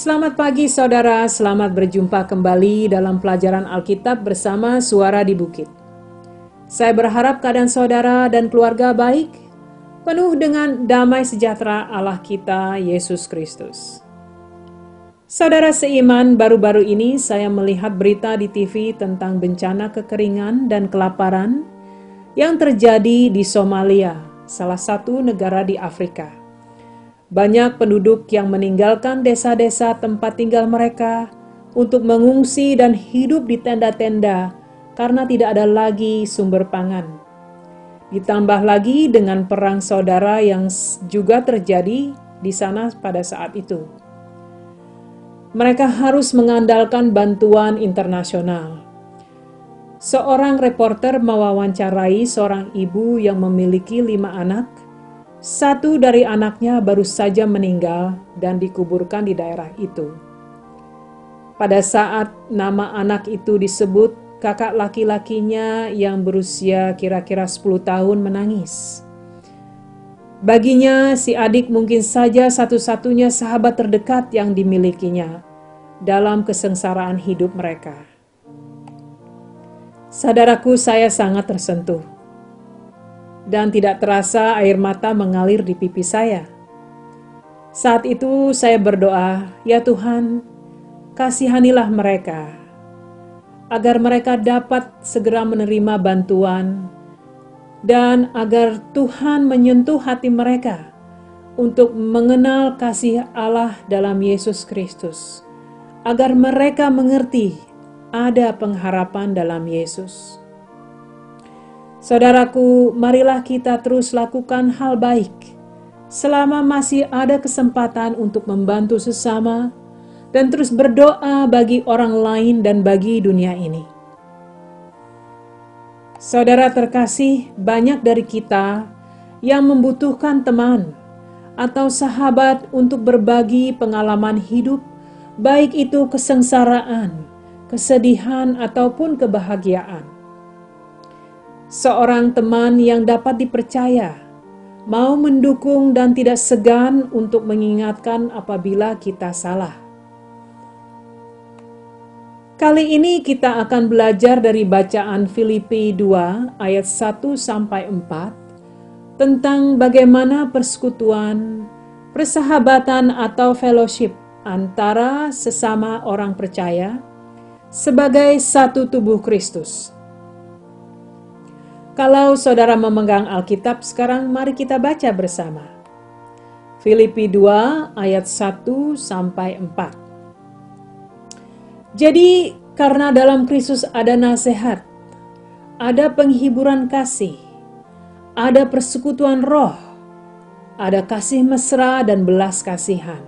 Selamat pagi saudara, selamat berjumpa kembali dalam pelajaran Alkitab bersama Suara di Bukit. Saya berharap keadaan saudara dan keluarga baik, penuh dengan damai sejahtera Allah kita, Yesus Kristus. Saudara seiman, baru-baru ini saya melihat berita di TV tentang bencana kekeringan dan kelaparan yang terjadi di Somalia, salah satu negara di Afrika. Banyak penduduk yang meninggalkan desa-desa tempat tinggal mereka untuk mengungsi dan hidup di tenda-tenda karena tidak ada lagi sumber pangan. Ditambah lagi dengan perang saudara yang juga terjadi di sana pada saat itu. Mereka harus mengandalkan bantuan internasional. Seorang reporter mewawancarai seorang ibu yang memiliki 5 anak. Satu dari anaknya baru saja meninggal dan dikuburkan di daerah itu. Pada saat nama anak itu disebut, kakak laki-lakinya yang berusia kira-kira 10 tahun menangis. Baginya, si adik mungkin saja satu-satunya sahabat terdekat yang dimilikinya dalam kesengsaraan hidup mereka. Saudaraku, saya sangat tersentuh. Dan tidak terasa air mata mengalir di pipi saya. Saat itu saya berdoa, ya Tuhan, kasihanilah mereka, agar mereka dapat segera menerima bantuan, dan agar Tuhan menyentuh hati mereka untuk mengenal kasih Allah dalam Yesus Kristus, agar mereka mengerti ada pengharapan dalam Yesus. Saudaraku, marilah kita terus lakukan hal baik selama masih ada kesempatan untuk membantu sesama dan terus berdoa bagi orang lain dan bagi dunia ini. Saudara terkasih, banyak dari kita yang membutuhkan teman atau sahabat untuk berbagi pengalaman hidup, baik itu kesengsaraan, kesedihan, ataupun kebahagiaan. Seorang teman yang dapat dipercaya, mau mendukung dan tidak segan untuk mengingatkan apabila kita salah. Kali ini kita akan belajar dari bacaan Filipi 2 ayat 1-4 tentang bagaimana persekutuan, persahabatan atau fellowship antara sesama orang percaya sebagai satu tubuh Kristus. Kalau saudara memegang Alkitab sekarang, mari kita baca bersama. Filipi 2 ayat 1-4. Jadi karena dalam Kristus ada nasihat, ada penghiburan kasih, ada persekutuan roh, ada kasih mesra dan belas kasihan.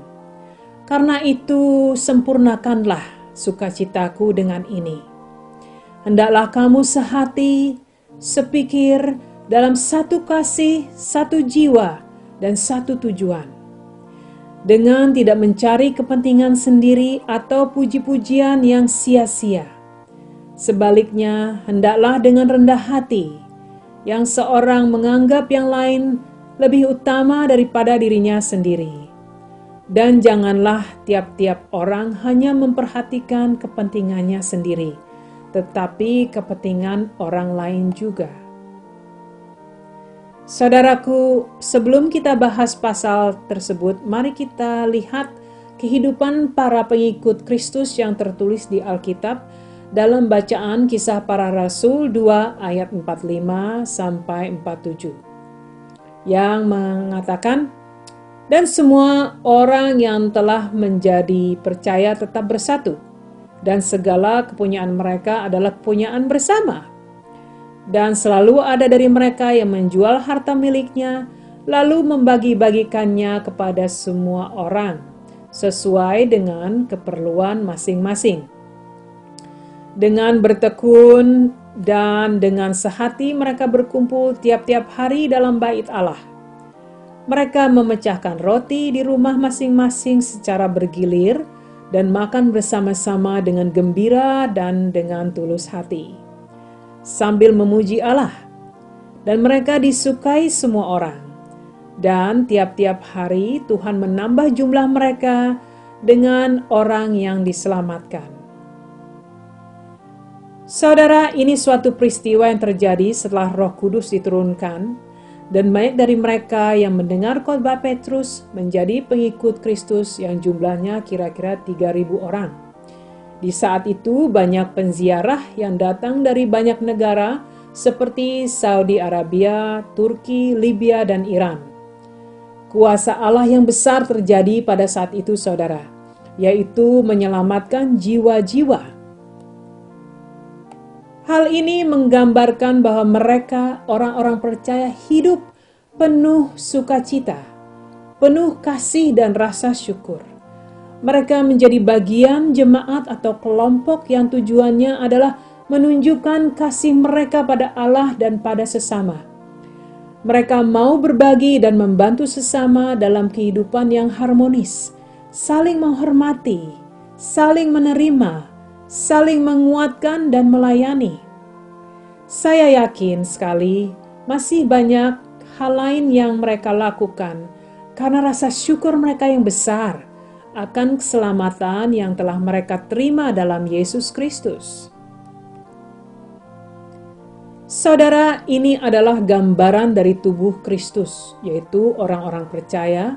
Karena itu sempurnakanlah sukacitaku dengan ini. Hendaklah kamu sehati, sepikir, dalam satu kasih, satu jiwa, dan satu tujuan. Dengan tidak mencari kepentingan sendiri atau puji-pujian yang sia-sia. Sebaliknya, hendaklah dengan rendah hati, yang seorang menganggap yang lain lebih utama daripada dirinya sendiri. Dan janganlah tiap-tiap orang hanya memperhatikan kepentingannya sendiri, tetapi kepentingan orang lain juga. Saudaraku, sebelum kita bahas pasal tersebut, mari kita lihat kehidupan para pengikut Kristus yang tertulis di Alkitab dalam bacaan Kisah Para Rasul 2 ayat 45-47 yang mengatakan, dan semua orang yang telah menjadi percaya tetap bersatu, dan segala kepunyaan mereka adalah kepunyaan bersama. Dan selalu ada dari mereka yang menjual harta miliknya, lalu membagi-bagikannya kepada semua orang, sesuai dengan keperluan masing-masing. Dengan bertekun dan dengan sehati mereka berkumpul tiap-tiap hari dalam bait Allah. Mereka memecahkan roti di rumah masing-masing secara bergilir, dan makan bersama-sama dengan gembira dan dengan tulus hati, sambil memuji Allah. Dan mereka disukai semua orang. Dan tiap-tiap hari Tuhan menambah jumlah mereka dengan orang yang diselamatkan. Saudara, ini suatu peristiwa yang terjadi setelah Roh Kudus diturunkan, dan banyak dari mereka yang mendengar khotbah Petrus menjadi pengikut Kristus yang jumlahnya kira-kira 3.000 orang. Di saat itu banyak penziarah yang datang dari banyak negara seperti Saudi Arabia, Turki, Libya, dan Iran. Kuasa Allah yang besar terjadi pada saat itu, saudara, yaitu menyelamatkan jiwa-jiwa. Hal ini menggambarkan bahwa mereka, orang-orang percaya, hidup penuh sukacita, penuh kasih dan rasa syukur. Mereka menjadi bagian jemaat atau kelompok yang tujuannya adalah menunjukkan kasih mereka pada Allah dan pada sesama. Mereka mau berbagi dan membantu sesama dalam kehidupan yang harmonis, saling menghormati, saling menerima, saling menguatkan dan melayani. Saya yakin sekali masih banyak hal lain yang mereka lakukan karena rasa syukur mereka yang besar akan keselamatan yang telah mereka terima dalam Yesus Kristus. Saudara, ini adalah gambaran dari tubuh Kristus, yaitu orang-orang percaya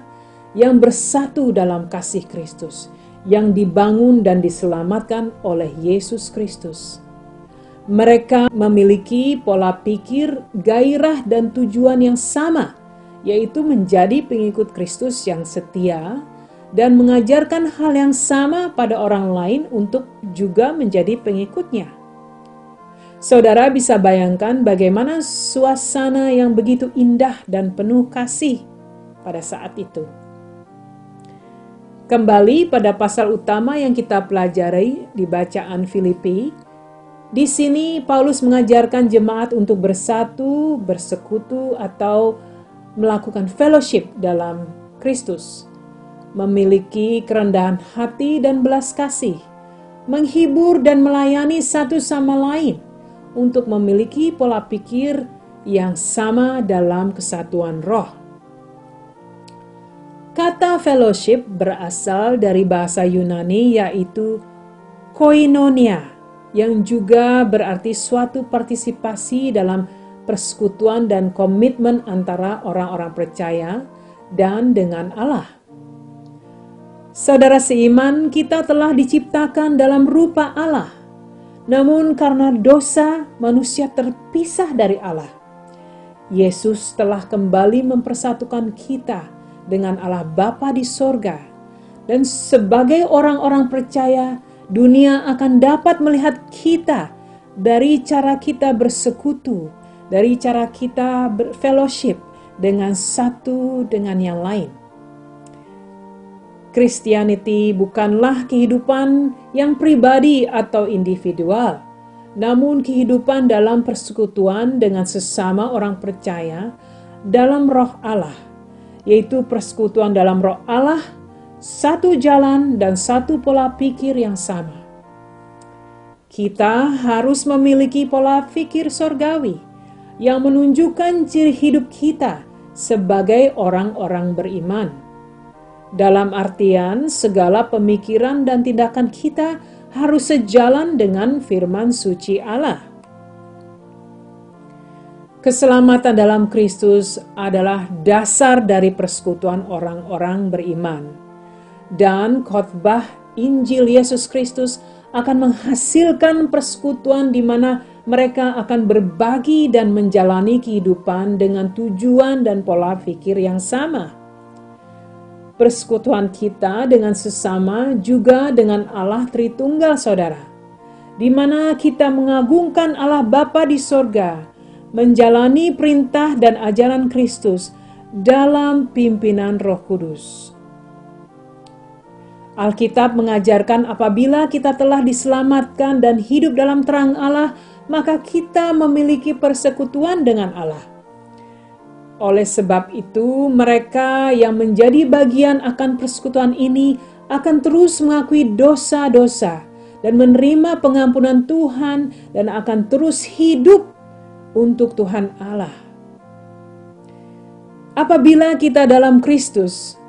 yang bersatu dalam kasih Kristus, yang dibangun dan diselamatkan oleh Yesus Kristus. Mereka memiliki pola pikir, gairah, dan tujuan yang sama, yaitu menjadi pengikut Kristus yang setia dan mengajarkan hal yang sama pada orang lain untuk juga menjadi pengikutnya. Saudara bisa bayangkan bagaimana suasana yang begitu indah dan penuh kasih pada saat itu. Kembali pada pasal utama yang kita pelajari di bacaan Filipi, di sini Paulus mengajarkan jemaat untuk bersatu, bersekutu, atau melakukan fellowship dalam Kristus, memiliki kerendahan hati dan belas kasih, menghibur dan melayani satu sama lain, untuk memiliki pola pikir yang sama dalam kesatuan roh. Kata fellowship berasal dari bahasa Yunani yaitu koinonia, yang juga berarti suatu partisipasi dalam persekutuan dan komitmen antara orang-orang percaya dan dengan Allah. Saudara seiman, kita telah diciptakan dalam rupa Allah. Namun karena dosa, manusia terpisah dari Allah. Yesus telah kembali mempersatukan kita dengan Allah Bapa di sorga. Dan sebagai orang-orang percaya, dunia akan dapat melihat kita dari cara kita bersekutu, dari cara kita berfellowship dengan satu dengan yang lain. Christianity bukanlah kehidupan yang pribadi atau individual, namun kehidupan dalam persekutuan dengan sesama orang percaya dalam roh Allah, yaitu persekutuan dalam roh Allah, satu jalan dan satu pola pikir yang sama. Kita harus memiliki pola pikir sorgawi yang menunjukkan ciri hidup kita sebagai orang-orang beriman. Dalam artian, segala pemikiran dan tindakan kita harus sejalan dengan firman suci Allah. Keselamatan dalam Kristus adalah dasar dari persekutuan orang-orang beriman. Dan khotbah Injil Yesus Kristus akan menghasilkan persekutuan di mana mereka akan berbagi dan menjalani kehidupan dengan tujuan dan pola pikir yang sama. Persekutuan kita dengan sesama juga dengan Allah Tritunggal, saudara, di mana kita mengagungkan Allah Bapa di sorga, menjalani perintah dan ajaran Kristus dalam pimpinan Roh Kudus. Alkitab mengajarkan apabila kita telah diselamatkan dan hidup dalam terang Allah, maka kita memiliki persekutuan dengan Allah. Oleh sebab itu, mereka yang menjadi bagian akan persekutuan ini akan terus mengakui dosa-dosa dan menerima pengampunan Tuhan dan akan terus hidup untuk Tuhan Allah. Apabila kita dalam Kristus,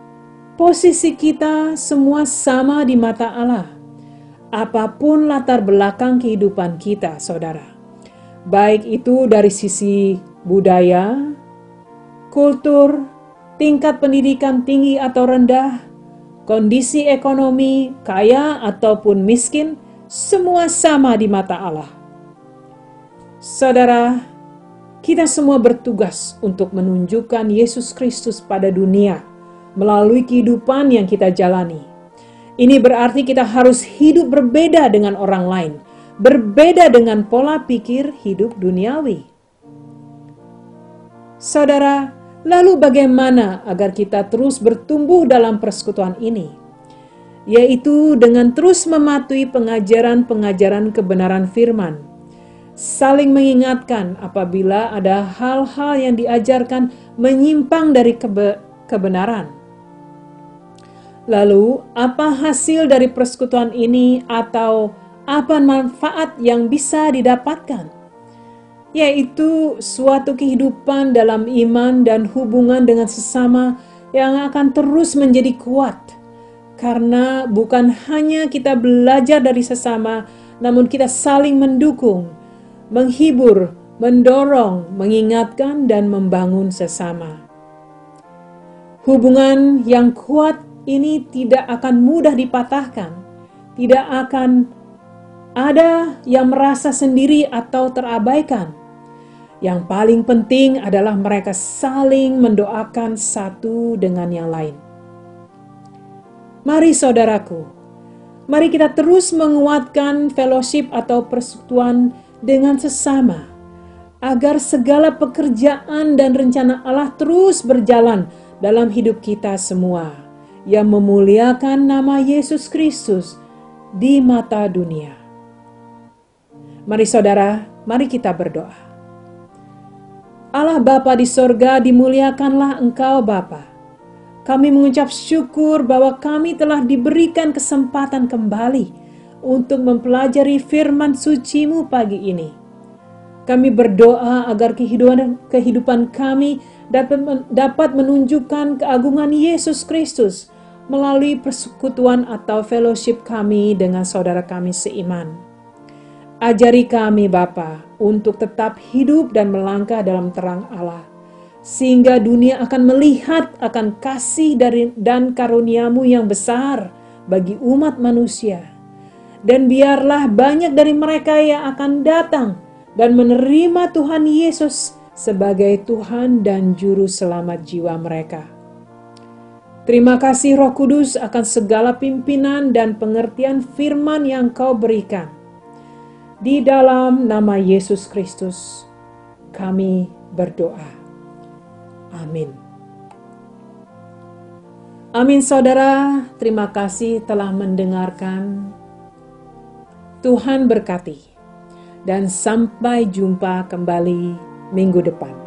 Posisi kita semua sama di mata Allah. Apapun latar belakang kehidupan kita, saudara. Baik itu dari sisi budaya, kultur, tingkat pendidikan tinggi atau rendah, kondisi ekonomi, kaya ataupun miskin, semua sama di mata Allah. Saudara, kita semua bertugas untuk menunjukkan Yesus Kristus pada dunia melalui kehidupan yang kita jalani. Ini berarti kita harus hidup berbeda dengan orang lain, berbeda dengan pola pikir hidup duniawi. Saudara, lalu bagaimana agar kita terus bertumbuh dalam persekutuan ini? Yaitu dengan terus mematuhi pengajaran-pengajaran kebenaran firman, saling mengingatkan apabila ada hal-hal yang diajarkan menyimpang dari kebenaran. Lalu, apa hasil dari persekutuan ini atau apa manfaat yang bisa didapatkan? Yaitu suatu kehidupan dalam iman dan hubungan dengan sesama yang akan terus menjadi kuat. Karena bukan hanya kita belajar dari sesama, namun kita saling mendukung, menghibur, mendorong, mengingatkan, dan membangun sesama. Hubungan yang kuat ini tidak akan mudah dipatahkan, tidak akan ada yang merasa sendiri atau terabaikan. Yang paling penting adalah mereka saling mendoakan satu dengan yang lain. Mari saudaraku, mari kita terus menguatkan fellowship atau persekutuan dengan sesama, agar segala pekerjaan dan rencana Allah terus berjalan dalam hidup kita semua, yang memuliakan nama Yesus Kristus di mata dunia. Mari saudara, mari kita berdoa. Allah Bapa di sorga, dimuliakanlah Engkau Bapa. Kami mengucap syukur bahwa kami telah diberikan kesempatan kembali untuk mempelajari firman suci-Mu pagi ini. Kami berdoa agar kehidupan kami dapat menunjukkan keagungan Yesus Kristus melalui persekutuan atau fellowship kami dengan saudara kami seiman. Ajari kami Bapa untuk tetap hidup dan melangkah dalam terang Allah, sehingga dunia akan melihat akan kasih dan karunia-Mu yang besar bagi umat manusia. Dan biarlah banyak dari mereka yang akan datang dan menerima Tuhan Yesus sebagai Tuhan dan Juru Selamat jiwa mereka. Terima kasih Roh Kudus akan segala pimpinan dan pengertian firman yang Kau berikan. Di dalam nama Yesus Kristus, kami berdoa. Amin. Amin saudara, terima kasih telah mendengarkan. Tuhan berkati. Dan sampai jumpa kembali minggu depan.